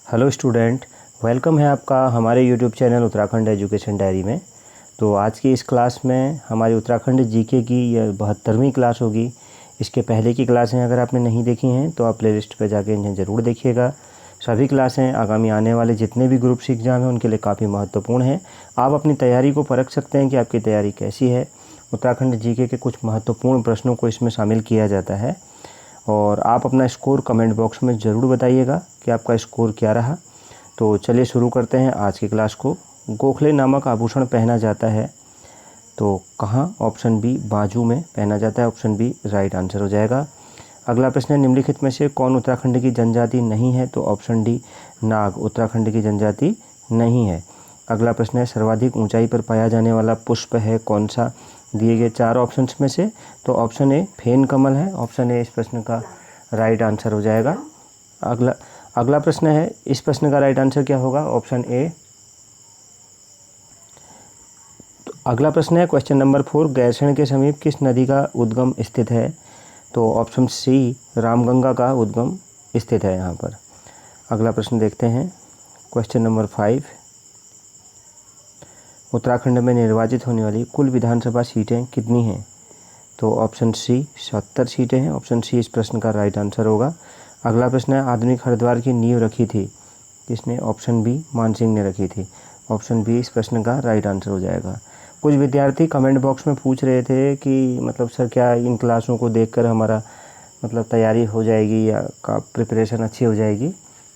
Hello student, welcome है आपका हमारे YouTube channel Uttarakhand education diary में। तो आज की इस क्लास में हमारी उत्तराखंड जीके की यह 72वीं क्लास होगी। इसके पहले की क्लासें अगर आपने नहीं देखी हैं तो आप प्लेलिस्ट पर जाके इन्हें ज़रूर देखिएगा। सभी क्लासें आगामी आने वाले जितने भी ग्रुप्स एग्ज़ाम हैं उनके लिए काफ़ी महत्वपूर्ण हैं। आप अपनी तैयारी को परख सकते हैं कि आपकी तैयारी कैसी है। उत्तराखंड जीके के कुछ महत्वपूर्ण प्रश्नों को इसमें शामिल किया जाता है और आप अपना स्कोर कमेंट बॉक्स में ज़रूर बताइएगा कि आपका स्कोर क्या रहा। तो चलिए शुरू करते हैं आज की क्लास को। गोखले नामक आभूषण पहना जाता है तो कहाँ? ऑप्शन बी बाजू में पहना जाता है, ऑप्शन बी राइट आंसर हो जाएगा। अगला प्रश्न है, निम्नलिखित में से कौन उत्तराखंड की जनजाति नहीं है? तो ऑप्शन डी नाग उत्तराखंड की जनजाति नहीं है। अगला प्रश्न है, सर्वाधिक ऊंचाई पर पाया जाने वाला पुष्प है कौन सा? दिए गए 4 ऑप्शंस में से तो ऑप्शन ए फेन कमल है। ऑप्शन ए इस प्रश्न का राइट आंसर हो जाएगा। अगला प्रश्न है, इस प्रश्न का राइट आंसर क्या होगा? Option A. तो अगला प्रश्न है, क्वेश्चन नंबर 4, गैरसैंण के समीप किस नदी का उद्गम स्थित है? तो ऑप्शन सी रामगंगा का उद्गम स्थित है यहाँ पर। अगला प्रश्न देखते हैं, क्वेश्चन नंबर 5, उत्तराखंड में निर्वाचित होने वाली कुल विधानसभा सीटें कितनी हैं? तो ऑप्शन सी 70 सीटें हैं। ऑप्शन सी इस प्रश्न का राइट आंसर होगा। अगला प्रश्न है, आधुनिक हरिद्वार की नींव रखी थी किसने? ऑप्शन बी मानसिंह ने रखी थी। ऑप्शन बी इस प्रश्न का राइट आंसर हो जाएगा। कुछ विद्यार्थी कमेंट बॉक्स में पूछ रहे थे कि मतलब सर क्या इन क्लासों को देखकर हमारा मतलब तैयारी हो जाएगी या का प्रिपरेशन अच्छी हो जाएगी?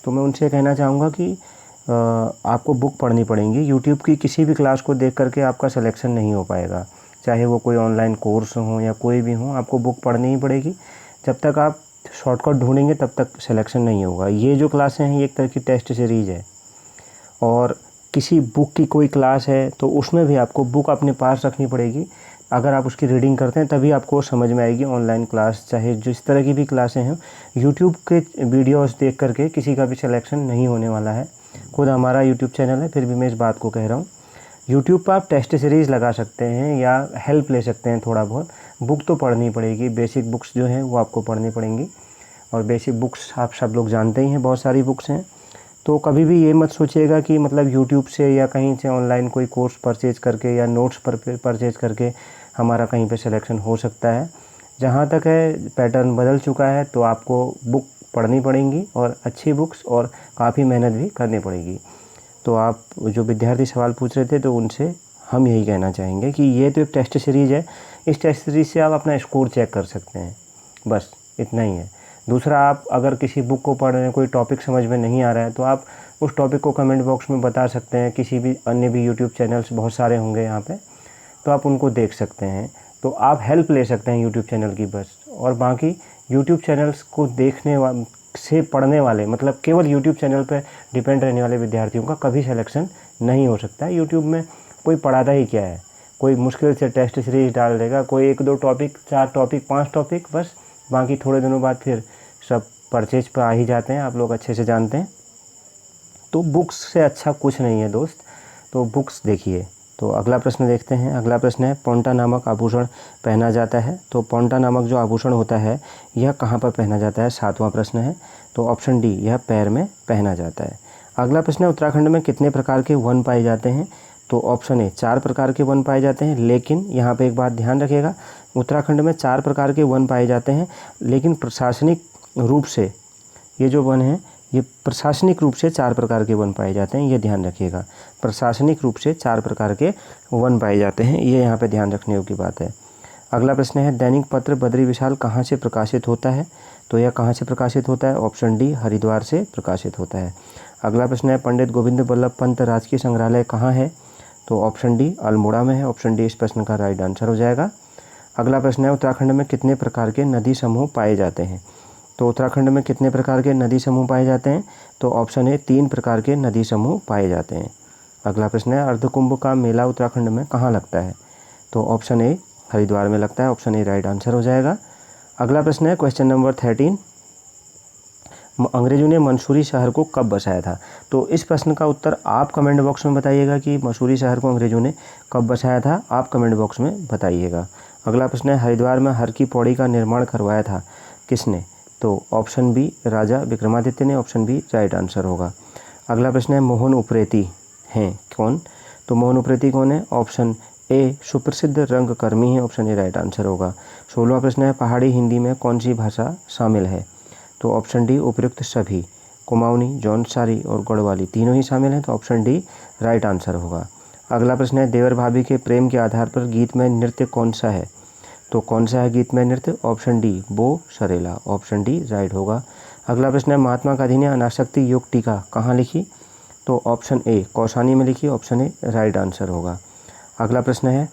तो मैं उनसे कहना चाहूँगा कि आपको बुक पढ़नी पड़ेगी। यूट्यूब की किसी भी क्लास को देख करके आपका सिलेक्शन नहीं हो पाएगा, चाहे वो कोई ऑनलाइन कोर्स हो या कोई भी हो, आपको बुक पढ़नी ही पड़ेगी। जब तक आप शॉर्टकट ढूंढेंगे तब तक सिलेक्शन नहीं होगा। ये जो क्लासें हैं ये एक तरह की टेस्ट सीरीज़ है और किसी बुक की कोई क्लास है तो उसमें भी आपको बुक अपने पास रखनी पड़ेगी। अगर आप उसकी रीडिंग करते हैं तभी आपको समझ में आएगी। ऑनलाइन क्लास चाहे जिस तरह की भी क्लासें हैं, यूट्यूब के वीडियोस देख करके किसी का भी सिलेक्शन नहीं होने वाला है। खुद हमारा यूट्यूब चैनल है, फिर भी मैं इस बात को कह रहा हूँ। यूट्यूब पर आप टेस्ट सीरीज़ लगा सकते हैं या हेल्प ले सकते हैं थोड़ा बहुत। बुक तो पढ़नी पड़ेगी, बेसिक बुक्स जो हैं वो आपको पढ़नी पड़ेंगी और बेसिक बुक्स आप सब लोग जानते ही हैं, बहुत सारी बुक्स हैं। तो कभी भी ये मत सोचिएगा कि मतलब यूट्यूब से या कहीं से ऑनलाइन कोई कोर्स परचेज़ करके या नोट्स परचेज़ करके हमारा कहीं पे सिलेक्शन हो सकता है। जहाँ तक है पैटर्न बदल चुका है तो आपको बुक पढ़नी पड़ेंगी और अच्छी बुक्स और काफ़ी मेहनत भी करनी पड़ेगी। तो आप जो विद्यार्थी सवाल पूछ रहे थे तो उनसे हम यही कहना चाहेंगे कि ये तो एक टेस्ट सीरीज़ है, इस टेस्ट सीरीज़ से आप अपना स्कोर चेक कर सकते हैं, बस इतना ही है। दूसरा, आप अगर किसी बुक को पढ़ रहे हैं, कोई टॉपिक समझ में नहीं आ रहा है तो आप उस टॉपिक को कमेंट बॉक्स में बता सकते हैं। किसी भी अन्य भी यूट्यूब चैनल्स बहुत सारे होंगे यहाँ पे, तो आप उनको देख सकते हैं। तो आप हेल्प ले सकते हैं यूट्यूब चैनल की बस। और बाकी यूट्यूब चैनल्स को देखने से पढ़ने वाले, मतलब केवल यूट्यूब चैनल पर डिपेंड रहने वाले विद्यार्थियों का कभी सिलेक्शन नहीं हो सकता है। यूट्यूब में कोई पढ़ाता ही क्या है, कोई मुश्किल से टेस्ट सीरीज डाल देगा, कोई 1-2 टॉपिक, 4 टॉपिक, 5 टॉपिक, बस। बाकी थोड़े दिनों बाद फिर सब परचेज पर आ ही जाते हैं, आप लोग अच्छे से जानते हैं। तो बुक्स से अच्छा कुछ नहीं है दोस्त, तो बुक्स देखिए। तो अगला प्रश्न देखते हैं। अगला प्रश्न है, पौंटा नामक आभूषण पहना जाता है। तो पौंटा नामक जो आभूषण होता है यह कहाँ पर पहना जाता है? 7वां प्रश्न है। तो ऑप्शन डी, यह पैर में पहना जाता है। अगला प्रश्न है, उत्तराखंड में कितने प्रकार के वन पाए जाते हैं? तो ऑप्शन ए 4 प्रकार के वन पाए जाते हैं। लेकिन यहाँ पे एक बात ध्यान रखिएगा, उत्तराखंड में 4 प्रकार के वन पाए जाते हैं, लेकिन प्रशासनिक रूप से ये जो वन हैं ये प्रशासनिक रूप से 4 प्रकार के वन पाए जाते हैं, ये ध्यान रखिएगा। प्रशासनिक रूप से 4 प्रकार के वन पाए जाते हैं, ये यहाँ पे ध्यान रखने योग्य बात है। अगला प्रश्न है, दैनिक पत्र बद्री विशाल कहाँ से प्रकाशित होता है? तो यह कहाँ से प्रकाशित होता है? ऑप्शन डी, हरिद्वार से प्रकाशित होता है। अगला प्रश्न है, पंडित गोविंद बल्लभ पंत राजकीय संग्रहालय कहाँ है? तो ऑप्शन डी, अल्मोड़ा में है। ऑप्शन डी इस प्रश्न का राइट आंसर हो जाएगा। अगला प्रश्न है, उत्तराखंड में कितने प्रकार के नदी समूह पाए जाते हैं? तो उत्तराखंड में कितने प्रकार के नदी समूह पाए जाते हैं? तो ऑप्शन ए 3 प्रकार के नदी समूह पाए जाते हैं। अगला प्रश्न है, अर्धकुंभ का मेला उत्तराखंड में कहाँ लगता है? तो ऑप्शन ए हरिद्वार में लगता है। ऑप्शन ए राइट आंसर हो जाएगा। अगला प्रश्न है, क्वेश्चन नंबर 13, अंग्रेजों ने मंसूरी शहर को कब बसाया था? तो इस प्रश्न का उत्तर आप कमेंट बॉक्स में बताइएगा कि मंसूरी शहर को अंग्रेजों ने कब बसाया था, आप कमेंट बॉक्स में बताइएगा। अगला प्रश्न है, हरिद्वार में हर की पौड़ी का निर्माण करवाया था किसने? तो ऑप्शन बी राजा विक्रमादित्य ने, ऑप्शन बी राइट आंसर होगा। अगला प्रश्न है मोहन उप्रेती हैं कौन? तो मोहन उप्रेती कौन है? ऑप्शन ए सुप्रसिद्ध रंगकर्मी है, ऑप्शन ए राइट आंसर होगा। 16वां प्रश्न है पहाड़ी हिंदी में कौन सी भाषा शामिल है? तो ऑप्शन डी उपयुक्त सभी, कुमाऊनी, जौनसारी और गढ़वाली तीनों ही शामिल हैं, तो ऑप्शन डी राइट आंसर होगा। अगला प्रश्न है देवर भाभी के प्रेम के आधार पर गीत में नृत्य कौन सा है? तो कौन सा है गीत में नृत्य? ऑप्शन डी बो सरेला, ऑप्शन डी राइट होगा। अगला प्रश्न है महात्मा गांधी ने अनासक्ति योग टीका कहाँ लिखी? तो ऑप्शन ए कौसानी में लिखी, ऑप्शन ए राइट आंसर होगा। अगला प्रश्न है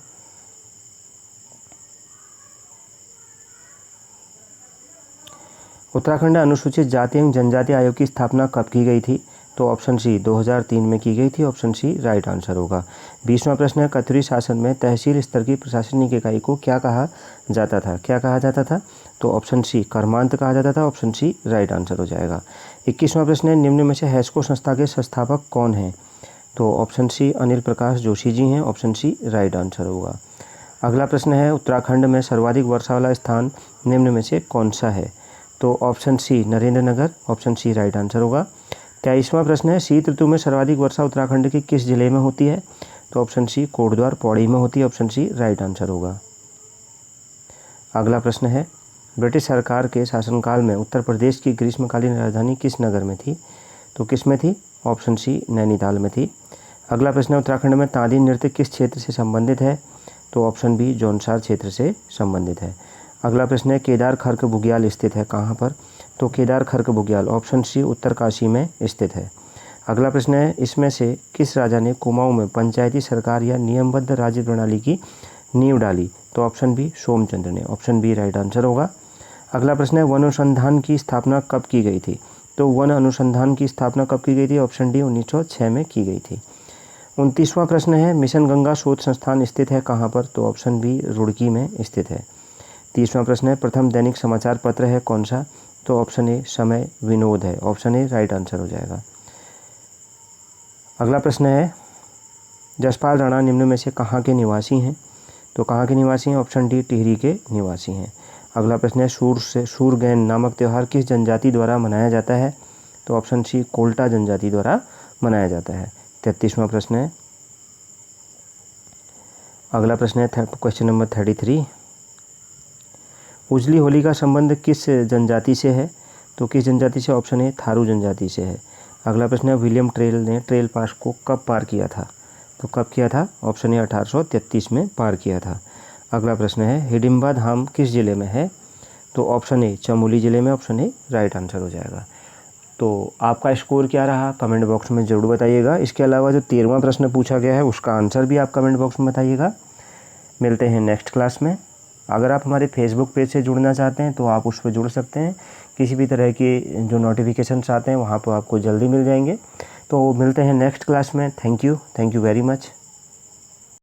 उत्तराखंड अनुसूचित जाति एवं जनजाति आयोग की स्थापना कब की गई थी? तो ऑप्शन सी 2003 में की गई थी, ऑप्शन सी राइट आंसर होगा। 20वां प्रश्न है कथुरी शासन में तहसील स्तर की प्रशासनिक इकाई को क्या कहा जाता था? क्या कहा जाता था? तो ऑप्शन सी कर्मांत कहा जाता था, ऑप्शन सी राइट आंसर हो जाएगा। 21वां प्रश्न है निम्न में से हैस्को संस्था के संस्थापक कौन हैं? तो ऑप्शन सी अनिल प्रकाश जोशी जी हैं, ऑप्शन सी राइट आंसर होगा। अगला प्रश्न है उत्तराखंड में सर्वाधिक वर्षा वाला स्थान निम्न में से कौन सा है? तो option C Narendra Nagar, option C right answer होगा। 23वां प्रश्न है शीत ऋतु में सर्वाधिक वर्षा उत्तराखंड के किस जिले में होती है? तो ऑप्शन सी कोटद्वार पौड़ी में होती है, ऑप्शन सी राइट आंसर होगा। अगला प्रश्न है ब्रिटिश सरकार के शासनकाल में उत्तर प्रदेश की ग्रीष्मकालीन राजधानी किस नगर में थी? तो किस में थी? ऑप्शन सी नैनीताल में थी। अगला प्रश्न है उत्तराखंड में तांदी नृत्य किस क्षेत्र से संबंधित है? तो ऑप्शन बी जौनसार क्षेत्र से संबंधित है। अगला प्रश्न है केदार खर्क बुग्याल स्थित है कहाँ पर? तो केदार खर्क बुग्याल ऑप्शन सी उत्तरकाशी में स्थित है। अगला प्रश्न है इसमें से किस राजा ने कुमाऊं में पंचायती सरकार या नियमबद्ध राज्य प्रणाली की नींव डाली? तो ऑप्शन बी सोमचंद्र ने, ऑप्शन बी राइट आंसर होगा। अगला प्रश्न है वन अनुसंधान की स्थापना कब की गई थी? तो वन अनुसंधान की स्थापना कब की गई थी? ऑप्शन डी 1906 में की गई थी। 29वां प्रश्न है मिशन गंगा शोध संस्थान स्थित है कहाँ पर? तो ऑप्शन बी रुड़की में स्थित है। 30वां प्रश्न है प्रथम दैनिक समाचार पत्र है कौन सा? तो ऑप्शन ए समय विनोद है, ऑप्शन ए राइट आंसर हो जाएगा। अगला प्रश्न है जसपाल राणा निम्न में से कहाँ के निवासी हैं? तो कहाँ के निवासी हैं? ऑप्शन डी टिहरी के निवासी हैं। अगला प्रश्न है सूरगैन नामक त्यौहार किस जनजाति द्वारा मनाया जाता है? तो ऑप्शन सी कोल्टा जनजाति द्वारा मनाया जाता है। 33वां प्रश्न है अगला प्रश्न है क्वेश्चन नंबर 33 उजली होली का संबंध किस जनजाति से है? तो किस जनजाति से? ऑप्शन ए थारू जनजाति से है। अगला प्रश्न है विलियम टेल ने ट्रेल पास को कब पार किया था? तो कब किया था? ऑप्शन ए 1833 में पार किया था। अगला प्रश्न है हिडिंबा धाम किस जिले में है? तो ऑप्शन ए चमोली जिले में, ऑप्शन ए राइट आंसर हो जाएगा। तो आपका स्कोर क्या रहा कमेंट बॉक्स में ज़रूर बताइएगा। इसके अलावा जो 13वां प्रश्न पूछा गया है उसका आंसर भी आप कमेंट बॉक्स में बताइएगा। मिलते हैं नेक्स्ट क्लास में। अगर आप हमारे फेसबुक पेज से जुड़ना चाहते हैं तो आप उस पर जुड़ सकते हैं। किसी भी तरह के जो नोटिफिकेशंस आते हैं वहाँ पर आपको जल्दी मिल जाएंगे। तो मिलते हैं नेक्स्ट क्लास में। Thank you very much.